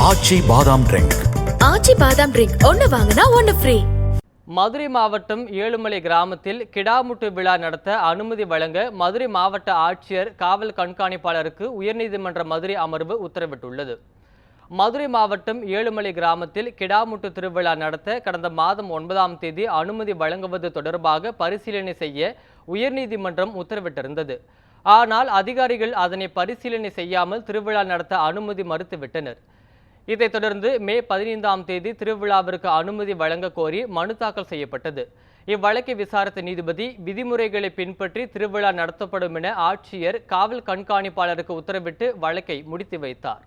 ஆச்சி பாதாம் ட்ரிங்க். ஆச்சி பாதாம் ட்ரிங்க் ஒன்னு வாங்கினா ஒன்னு ஃப்ரீ. மதுரை மாவட்டம் ஏழுமலை கிராமத்தில் கிடாமுட்டு விழா நடத்த அனுமதி வழங்க மதுரை மாவட்ட ஆட்சியர் காவல் கண்காணிப்பாளருக்கு உயர்நீதிமன்ற மதுரை அமர்வு உத்தரவிட்டுள்ளது. மதுரை மாவட்டம் ஏழுமலை கிராமத்தில் கிடாமுட்டு திருவிழா நடத்த கடந்த மாதம் 9ஆம் தேதி அனுமதி வழங்குவது தொடர்பாக பரிசீலனை செய்ய உயர்நீதிமன்றம் உத்தரவிட்டிருந்தது. ஆனால் அதிகாரிகள் அதனை பரிசீலனை செய்யாமல் திருவிழா நடத்த அனுமதி மறுத்துவிட்டனர். இதைத் தொடர்ந்து மே 15ஆம் தேதி திருவிழாவிற்கு அனுமதி வழங்க கோரி மனு தாக்கல் செய்யப்பட்டது. இவ்வழக்கை விசாரித்த நீதிபதி விதிமுறைகளை பின்பற்றி திருவிழா நடத்தப்படும் என ஆட்சியர் காவல் கண்காணிப்பாளருக்கு உத்தரவிட்டு வழக்கை முடித்து வைத்தார்.